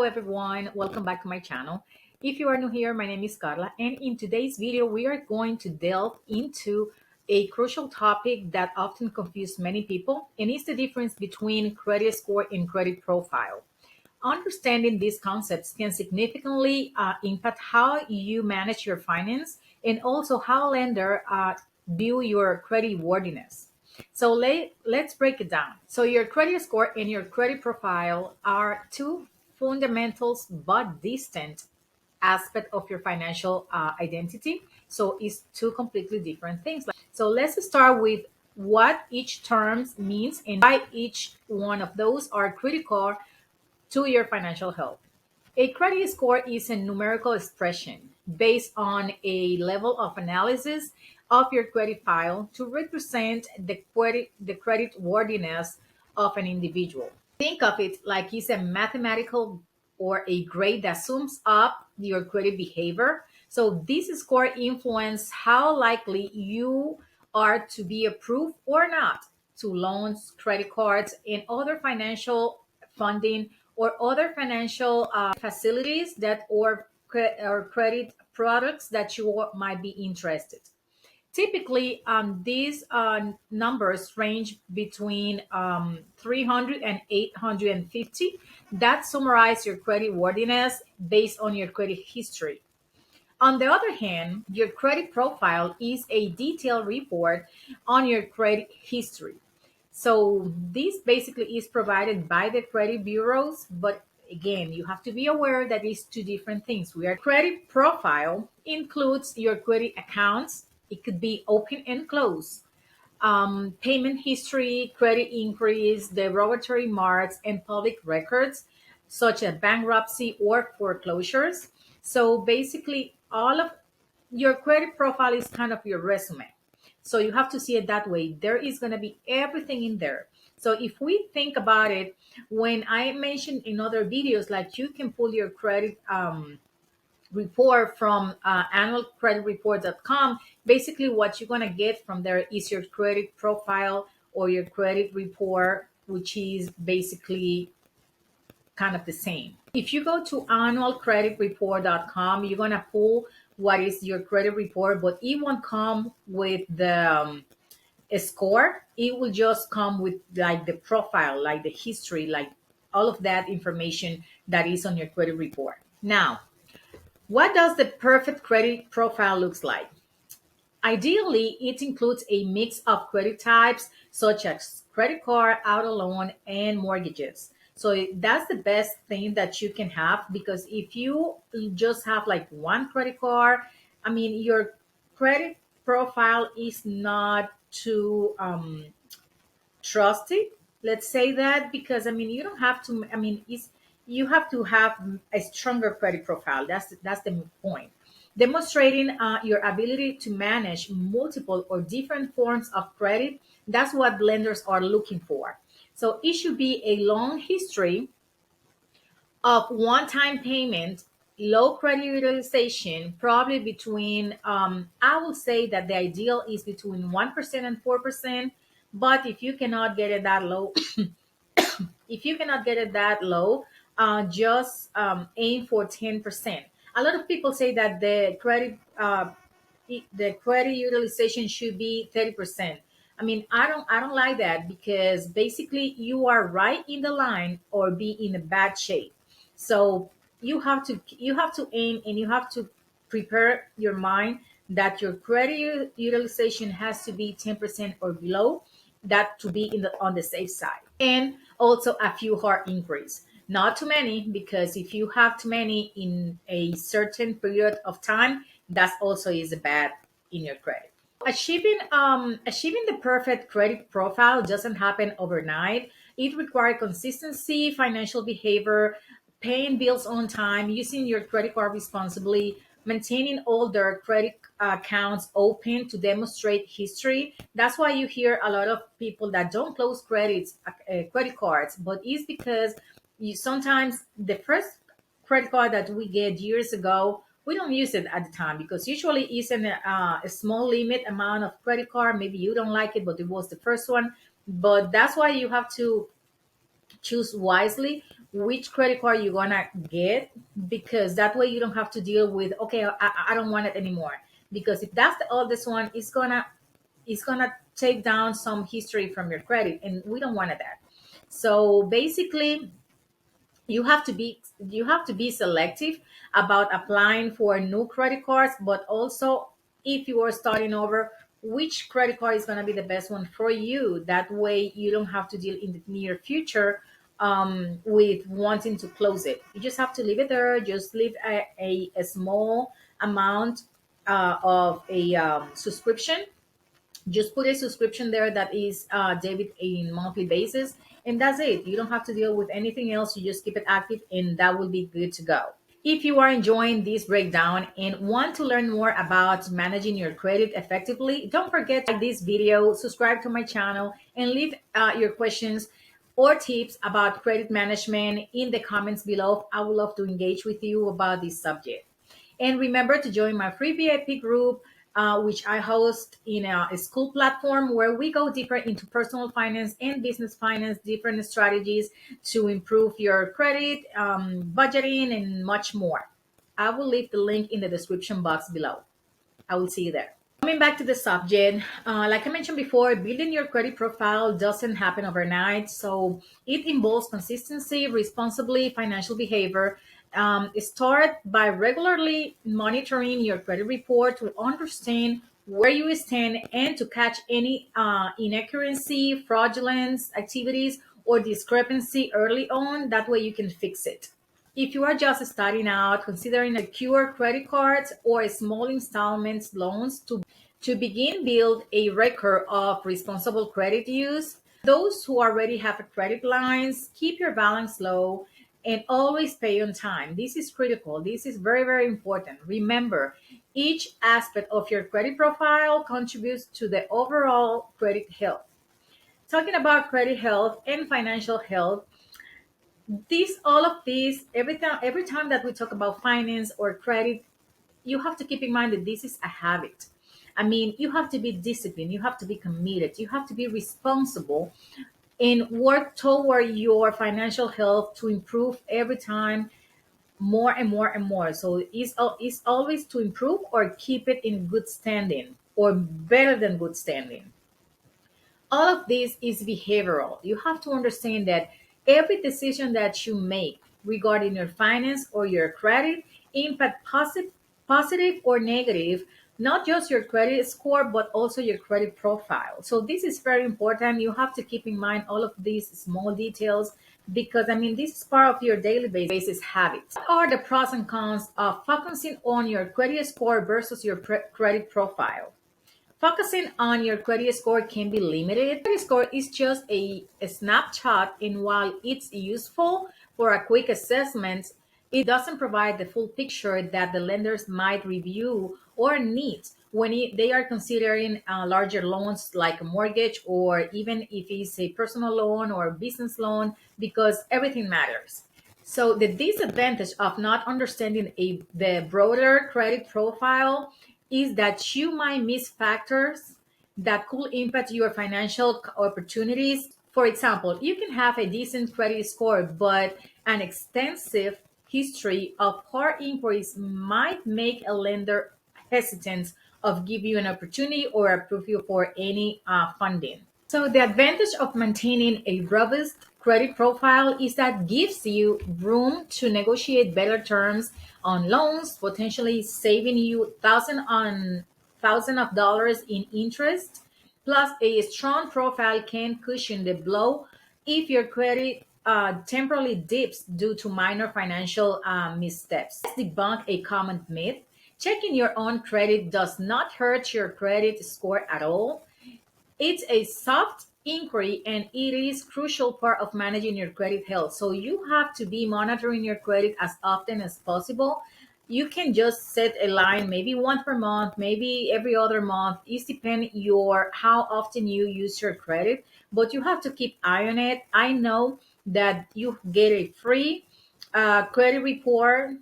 everyone, welcome back to my channel. If you are new here, my name is Carla, and in today's video we are going to delve into a crucial topic that often confuses many people, and it's the difference between credit score and credit profile. Understanding these concepts can significantly impact how you manage your finance and also how lender view your credit worthiness. So let's break it down. So your credit score and your credit profile are two fundamentals but distant aspect of your financial identity. So it's two completely different things. So let's start with what each term means and why each one of those are critical to your financial health. A credit score is a numerical expression based on a level of analysis of your credit file to represent the credit worthiness of an individual. Think of it like it's a mathematical or a grade that sums up your credit behavior. So this score influences how likely you are to be approved or not to loans, credit cards, and other financial funding or other financial facilities or credit products that you might be interested. Typically, these numbers range between 300 and 850 that summarize your credit worthiness based on your credit history. On the other hand, your credit profile is a detailed report on your credit history. So this basically is provided by the credit bureaus, but again, you have to be aware that it's two different things. We are credit profile includes your credit accounts. It could be open and closed, payment history, credit inquiries, derogatory marks, and public records, such as bankruptcy or foreclosures. So basically, all of your credit profile is kind of your resume. So you have to see it that way. There is going to be everything in there. So if we think about it, when I mentioned in other videos, like you can pull your credit report from annualcreditreport.com. Basically, what you're going to get from there is your credit profile or your credit report, which is basically kind of the same. If you go to annualcreditreport.com, you're going to pull what is your credit report, but it won't come with the a score. It will just come with like the profile, like the history, like all of that information that is on your credit report. Now, what does the perfect credit profile looks like? Ideally, it includes a mix of credit types such as credit card, auto loan, and mortgages. So that's the best thing that you can have, because if you just have like one credit card, I mean, your credit profile is not too trusty. Let's say that, because I mean, you don't have to. I mean, it's you have to have a stronger credit profile. That's the point. Demonstrating your ability to manage multiple or different forms of credit. That's what lenders are looking for. So it should be a long history of one-time payment, low credit utilization, probably between, I would say that the ideal is between 1% and 4. But if you cannot get it that low, if you cannot get it that low, just aim for 10%. A lot of people say that the credit utilization should be 30%. I mean, I don't like that, because basically you are right in the line or be in a bad shape. So you have to aim, and you have to prepare your mind that your credit utilization has to be 10% or below, that to be in the on the safe side. And also a few hard inquiries, not too many, because if you have too many in a certain period of time, that also is bad in your credit. Achieving the perfect credit profile doesn't happen overnight. It requires consistency, financial behavior, paying bills on time, using your credit card responsibly, maintaining all their credit accounts open to demonstrate history. That's why you hear a lot of people that don't close credit cards, but it's because you sometimes the first credit card that we get years ago, we don't use it at the time, because usually it's a small limit amount of credit card. Maybe you don't like it, but it was the first one. But that's why you have to choose wisely which credit card you're gonna get, because that way you don't have to deal with, okay, I don't want it anymore. Because if that's the oldest one, it's gonna take down some history from your credit, and we don't want that. So basically, you have to be selective about applying for new credit cards, but also, if you are starting over, which credit card is going to be the best one for you. That way you don't have to deal in the near future with wanting to close it. You just have to leave it there. Just leave a small amount of a subscription. Just put a subscription there that is debit in monthly basis, and that's it. You don't have to deal with anything else. You just keep it active, and that will be good to go. If you are enjoying this breakdown and want to learn more about managing your credit effectively, don't forget to like this video, subscribe to my channel, and leave your questions or tips about credit management in the comments below. I would love to engage with you about this subject. And remember to join my free VIP group, which I host in a school platform where we go deeper into personal finance and business finance, different strategies to improve your credit, budgeting, and much more. I will leave the link in the description box below. I will see you there. Coming back to the subject, like I mentioned before, building your credit profile doesn't happen overnight. So it involves consistency, responsibly financial behavior. Start by regularly monitoring your credit report to understand where you stand and to catch any inaccuracy, fraudulence activities, or discrepancy early on. That way you can fix it. If you are just starting out, considering secure credit cards or small installments loans to begin build a record of responsible credit use. Those who already have credit lines, keep your balance low and always pay on time. This is critical. This is very, very important. Remember, each aspect of your credit profile contributes to the overall credit health. Talking about credit health and financial health, all of these, every time that we talk about finance or credit, you have to keep in mind that this is a habit. I mean, you have to be disciplined, you have to be committed, you have to be responsible and work toward your financial health to improve every time, more and more and more. So it's always to improve or keep it in good standing or better than good standing. All of this is behavioral. You have to understand that every decision that you make regarding your finance or your credit impact positive or negative, not just your credit score, but also your credit profile. So this is very important. You have to keep in mind all of these small details because I mean, this is part of your daily basis habits. What are the pros and cons of focusing on your credit score versus your credit profile? Focusing on your credit score can be limited. Credit score is just a snapshot, and while it's useful for a quick assessment, it doesn't provide the full picture that the lenders might review or need when they are considering larger loans like a mortgage, or even if it's a personal loan or a business loan, because everything matters. So the disadvantage of not understanding the broader credit profile is that you might miss factors that could impact your financial opportunities. For example, you can have a decent credit score, but an extensive history of poor inquiries might make a lender hesitant of give you an opportunity or approve you for any funding. So the advantage of maintaining a robust credit profile is that gives you room to negotiate better terms on loans, potentially saving you thousand of dollars in interest. Plus, a strong profile can cushion the blow if your credit temporarily dips due to minor financial missteps. Let's debunk a common myth. Checking your own credit does not hurt your credit score at all. It's a soft inquiry and it is crucial part of managing your credit health. So you have to be monitoring your credit as often as possible. You can just set a line, maybe once per month, maybe every other month. It depends your how often you use your credit, but you have to keep eye on it. I know that you get a free credit report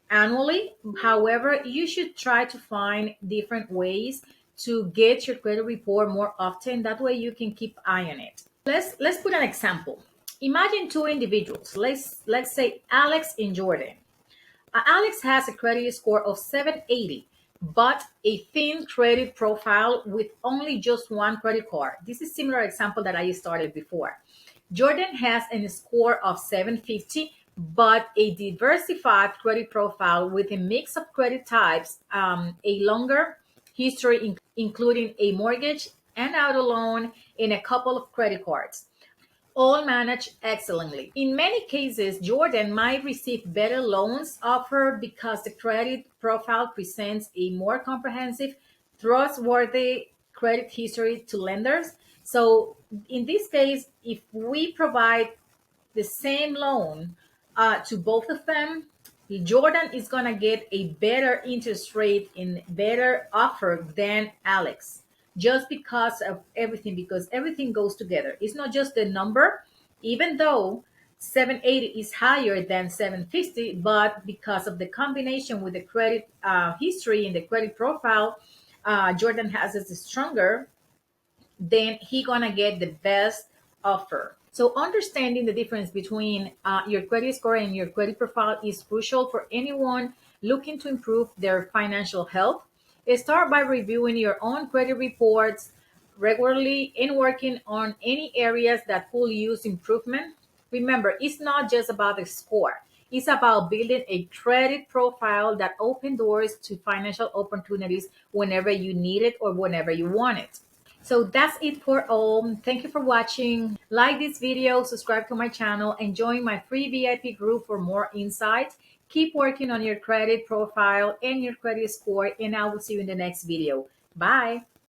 annually. However, you should try to find different ways to get your credit report more often. That way you can keep eye on it. Let's put an example. Imagine two individuals. Let's say Alex and Jordan. Alex has a credit score of 780, but a thin credit profile with only just one credit card. This is similar example that I started before. Jordan has a score of 750, but a diversified credit profile with a mix of credit types, a longer history, including a mortgage and auto loan, and a couple of credit cards, all managed excellently. In many cases, Jordan might receive better loans offered because the credit profile presents a more comprehensive, trustworthy credit history to lenders. So, in this case, if we provide the same loan to both of them, Jordan is going to get a better interest rate and better offer than Alex, just because everything goes together. It's not just the number, even though 780 is higher than 750, but because of the combination with the credit history and the credit profile, Jordan has a stronger, then he gonna get the best offer. So understanding the difference between your credit score and your credit profile is crucial for anyone looking to improve their financial health. Start by reviewing your own credit reports regularly and working on any areas that could use improvement. Remember, it's not just about the score. It's about building a credit profile that opens doors to financial opportunities whenever you need it or whenever you want it. So that's it for all. Thank you for watching. Like this video, subscribe to my channel, and join my free VIP group for more insights. Keep working on your credit profile and your credit score, and I will see you in the next video. Bye.